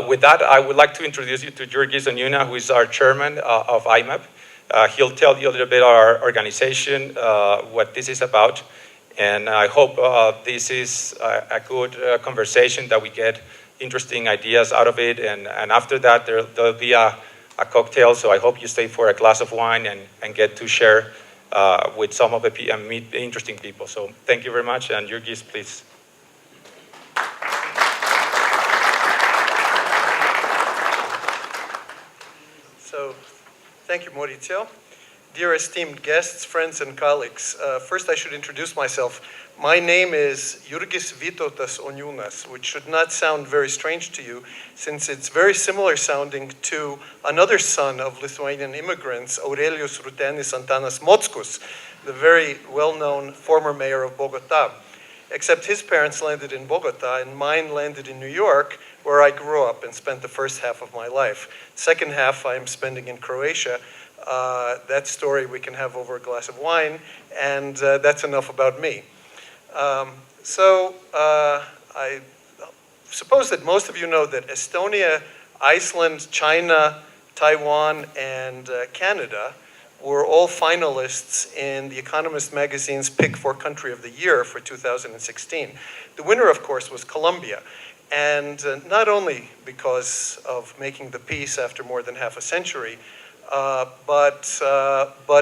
With that, I would like to introduce you to Jurgis Onyuna, who is our chairman of IMAP. He'll tell you a little bit about our organization, what this is about, and I hope this is a good conversation, that we get interesting ideas out of it, and after that there'll be a cocktail, so I hope you stay for a glass of wine and get to share with some of the and meet interesting people. So thank you very much, and Jurgis, please. So, thank you, Mauricio. Dear esteemed guests, friends, and colleagues, first I should introduce myself. My name is Jurgis Vytautas Onyunas, which should not sound very strange to you, since it's very similar sounding to another son of Lithuanian immigrants, Aurelijus Rūtenis Antanas Mockus, the very well-known former mayor of Bogotá. Except his parents landed in Bogotá, and mine landed in New York, where I grew up and spent the first half of my life. Second half I am spending in Croatia. That story we can have over a glass of wine, and that's enough about me. I suppose that most of you know that Estonia, Iceland, China, Taiwan, and Canada were all finalists in The Economist magazine's Pick for Country of the Year for 2016. The winner, of course, was Colombia. And not only because of making the peace after more than half a century, but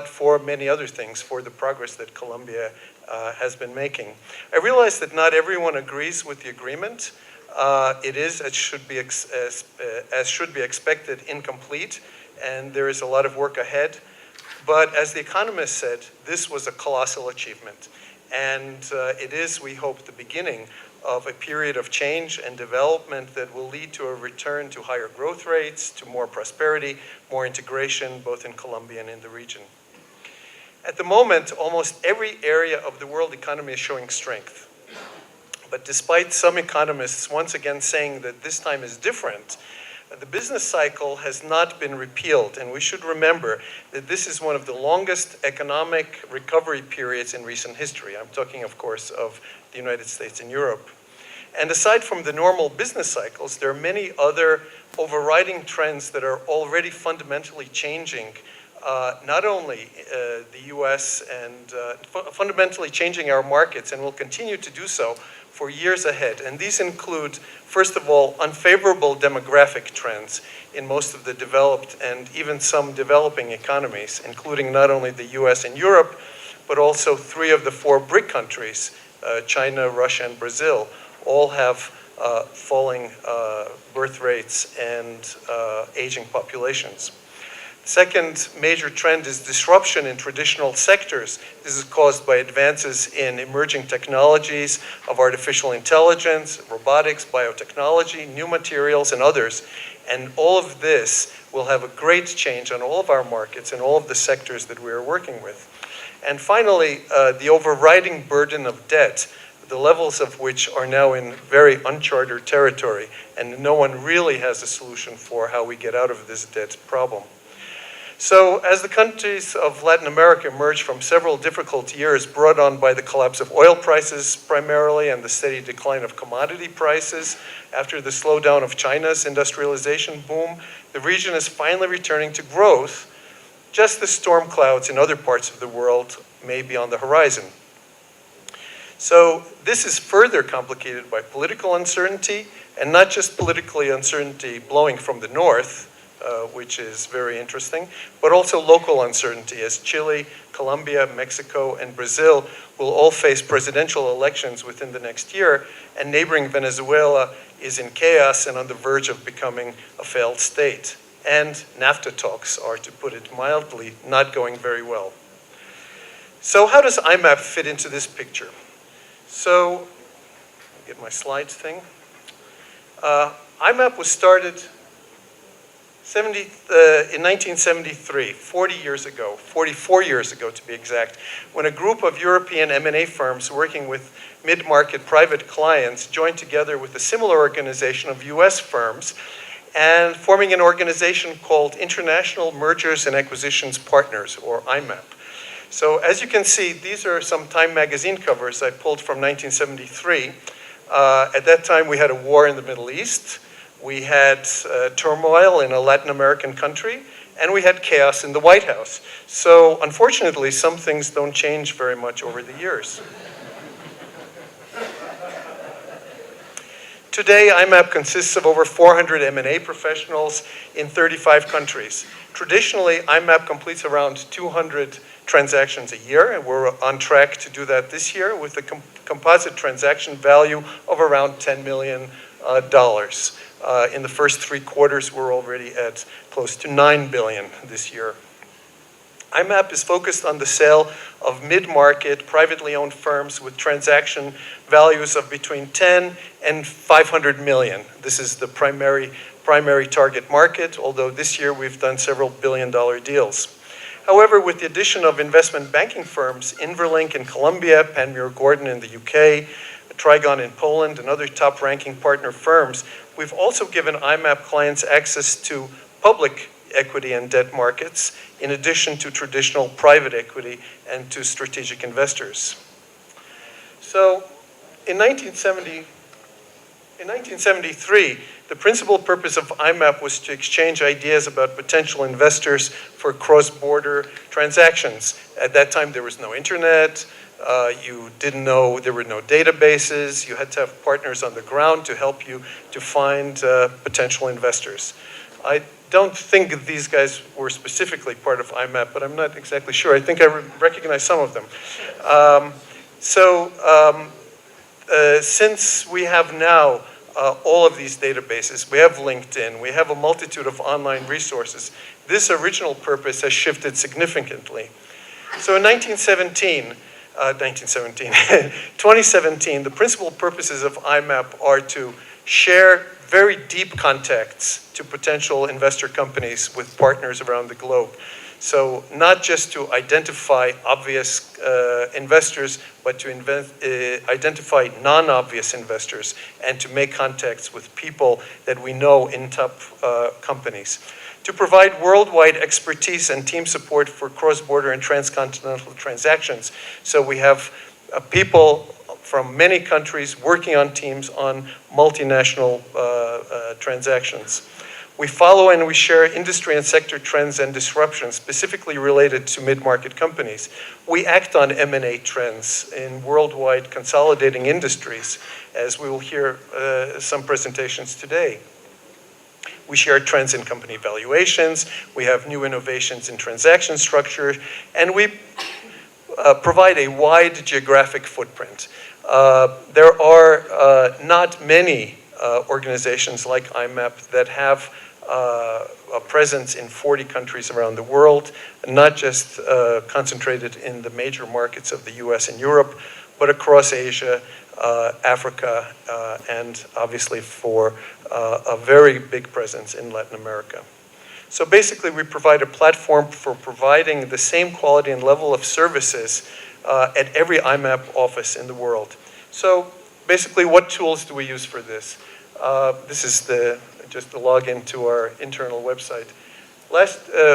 for many other things, for the progress that Colombia has been making. I realize that not everyone agrees with the agreement. It is, as should be expected, incomplete, and there is a lot of work ahead. But as The Economist said, this was a colossal achievement. And it is, we hope, the beginning of a period of change and development that will lead to a return to higher growth rates, to more prosperity, more integration, both in Colombia and in the region. At the moment, almost every area of the world economy is showing strength. But despite some economists once again saying that this time is different, the business cycle has not been repealed, and we should remember that this is one of the longest economic recovery periods in recent history. I'm talking, of course, of the United States and Europe. And aside from the normal business cycles, there are many other overriding trends that are already fundamentally changing not only the US and fundamentally changing our markets, and will continue to do so for years ahead. And these include, first of all, unfavorable demographic trends in most of the developed and even some developing economies, including not only the US and Europe, but also 3 of the 4 BRIC countries, China, Russia, and Brazil, all have falling birth rates and aging populations. Second major trend is disruption in traditional sectors. This is caused by advances in emerging technologies of artificial intelligence, robotics, biotechnology, new materials, and others. And all of this will have a great change on all of our markets and all of the sectors that we are working with. And finally, the overriding burden of debt, the levels of which are now in very uncharted territory, and no one really has a solution for how we get out of this debt problem. So as the countries of Latin America emerge from several difficult years brought on by the collapse of oil prices primarily and the steady decline of commodity prices, after the slowdown of China's industrialization boom, the region is finally returning to growth, just as storm clouds in other parts of the world may be on the horizon. So this is further complicated by political uncertainty, and not just political uncertainty blowing from the north, which is very interesting, but also local uncertainty, as Chile, Colombia, Mexico, and Brazil will all face presidential elections within the next year, and neighboring Venezuela is in chaos and on the verge of becoming a failed state. And NAFTA talks are, to put it mildly, not going very well. So how does IMAP fit into this picture? So, get my slides thing. IMAP was started in 1973, 40 years ago, 44 years ago to be exact, when a group of European M&A firms working with mid-market private clients joined together with a similar organization of US firms and forming an organization called International Mergers and Acquisitions Partners, or IMAP. So as you can see, these are some Time magazine covers I pulled from 1973. At that time, we had a war in the Middle East. We had turmoil in a Latin American country, and we had chaos in the White House. So unfortunately, some things don't change very much over the years. Today, IMAP consists of over 400 M&A professionals in 35 countries. Traditionally, IMAP completes around 200 transactions a year, and we're on track to do that this year with a composite transaction value of around $10 million. In the first 3 quarters, we're already at close to $9 billion this year. IMAP is focused on the sale of mid-market, privately owned firms with transaction values of between 10 and 500 million. This is the primary target market, although this year we've done several billion-dollar deals. However, with the addition of investment banking firms, Inverlink in Colombia, Panmure Gordon in the UK, Trigon in Poland, and other top-ranking partner firms, we've also given IMAP clients access to public equity and debt markets, in addition to traditional private equity and to strategic investors. So, in 1973, the principal purpose of IMAP was to exchange ideas about potential investors for cross-border transactions. At that time, there was no internet. You didn't know, there were no databases. You had to have partners on the ground to help you to find potential investors. I don't think these guys were specifically part of IMAP, but I'm not exactly sure. I think I recognize some of them. Since we have now all of these databases, we have LinkedIn, we have a multitude of online resources, this original purpose has shifted significantly. So in 2017, the principal purposes of IMAP are to share very deep contacts to potential investor companies with partners around the globe. So not just to identify obvious investors, but to identify non-obvious investors and to make contacts with people that we know in top companies. To provide worldwide expertise and team support for cross-border and transcontinental transactions. So we have people from many countries working on teams on multinational transactions. We follow and we share industry and sector trends and disruptions specifically related to mid-market companies. We act on M&A trends in worldwide consolidating industries, as we will hear some presentations today. We share trends in company valuations, we have new innovations in transaction structure, and we provide a wide geographic footprint. There are not many organizations like IMAP that have a presence in 40 countries around the world, not just concentrated in the major markets of the US and Europe, but across Asia, Africa, and obviously for a very big presence in Latin America. So basically, we provide a platform for providing the same quality and level of services at every IMAP office in the world. So basically, what tools do we use for this? This is just the login to our internal website.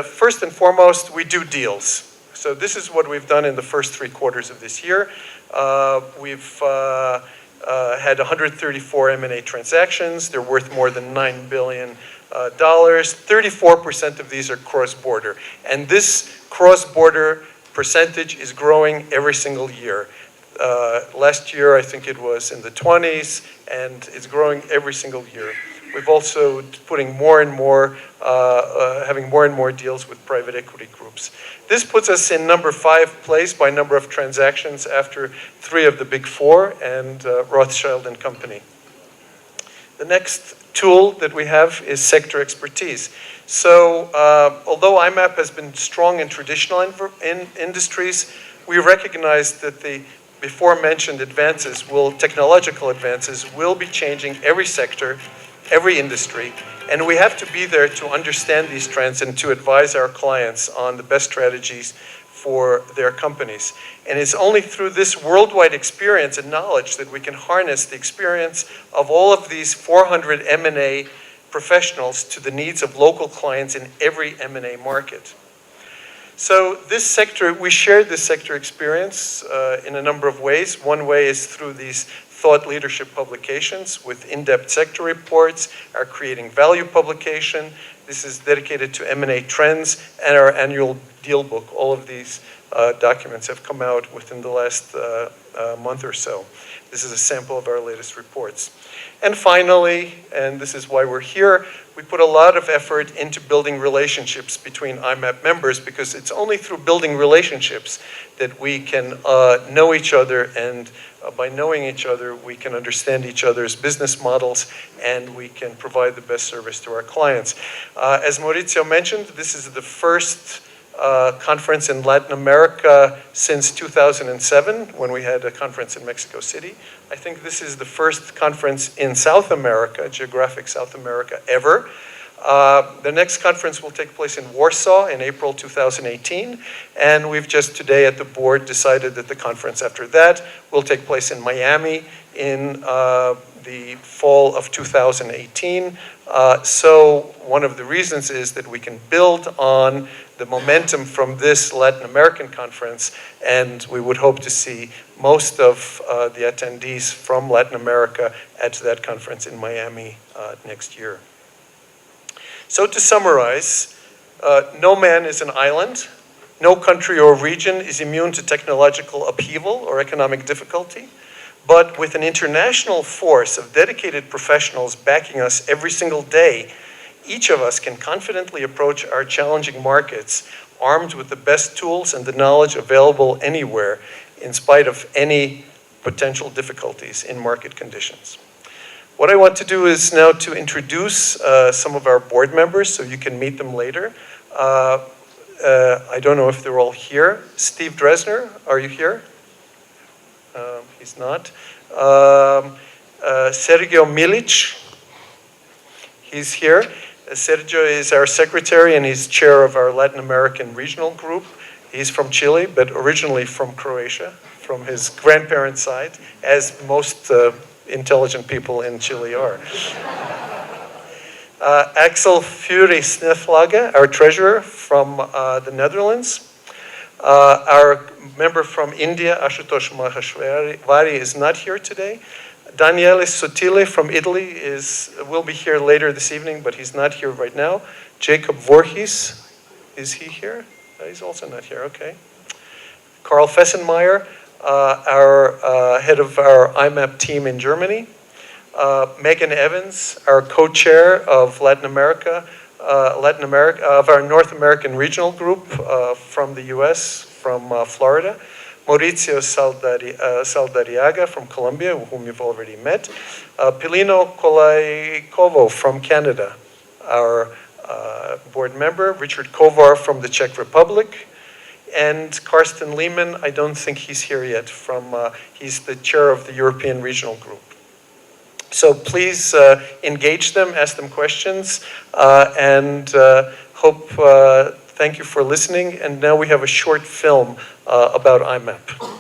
First and foremost, we do deals. So this is what we've done in the first 3 quarters of this year. We've had 134 M&A transactions. They're worth more than $9 billion. 34% of these are cross-border. And this cross-border percentage is growing every single year. Last year, I think it was in the 20s, and it's growing every single year. We've also putting more and more, having more and more deals with private equity groups. This puts us in number 5 place by number of transactions after 3 of the big 4 and Rothschild and Company. The next tool that we have is sector expertise. So although IMAP has been strong in traditional industries, we recognize that the before mentioned technological advances will be changing every sector, every industry, and we have to be there to understand these trends and to advise our clients on the best strategies for their companies. And it's only through this worldwide experience and knowledge that we can harness the experience of all of these 400 M&A professionals to the needs of local clients in every M&A market. So this sector, we share this sector experience in a number of ways. One way is through these thought leadership publications with in-depth sector reports, our Creating Value publication. This is dedicated to M&A trends, and our annual deal book. All of these documents have come out within the last month or so. This is a sample of our latest reports. And finally, and this is why we're here, we put a lot of effort into building relationships between IMAP members, because it's only through building relationships that we can know each other, and by knowing each other, we can understand each other's business models, and we can provide the best service to our clients. As Maurizio mentioned, this is the first conference in Latin America since 2007, when we had a conference in Mexico City. I think this is the first conference in South America, geographic South America, ever. The next conference will take place in Warsaw in April 2018, and we've just today at the board decided that the conference after that will take place in Miami in the fall of 2018. So one of the reasons is that we can build on the momentum from this Latin American conference, and we would hope to see most of the attendees from Latin America at that conference in Miami next year. So to summarize, no man is an island. No country or region is immune to technological upheaval or economic difficulty. But with an international force of dedicated professionals backing us every single day, each of us can confidently approach our challenging markets armed with the best tools and the knowledge available anywhere, in spite of any potential difficulties in market conditions. What I want to do is now to introduce some of our board members so you can meet them later. I don't know if they're all here. Steve Dresner, are you here? He's not. Sergio Milic, he's here. Sergio is our secretary and he's chair of our Latin American regional group. He's from Chile, but originally from Croatia, from his grandparents' side, as most intelligent people in Chile are. Axel Fury Sneflage, our treasurer from the Netherlands. Our member from India, Ashutosh Maheshwari, is not here today. Daniele Sottile from Italy will be here later this evening, but he's not here right now. Jacob Voorhees, is he here? He's also not here, okay. Karl Fessenmeyer, our head of our IMAP team in Germany. Megan Evans, our co-chair of Latin America, of our North American regional group from the US, from Florida. Maurizio Saldariaga from Colombia, whom you've already met. Pilino Kolaikovo from Canada, our board member. Richard Kovar from the Czech Republic. And Karsten Lehman, I don't think he's here yet, he's the chair of the European Regional Group. So please engage them, ask them questions, and thank you for listening. And now we have a short film about IMAP.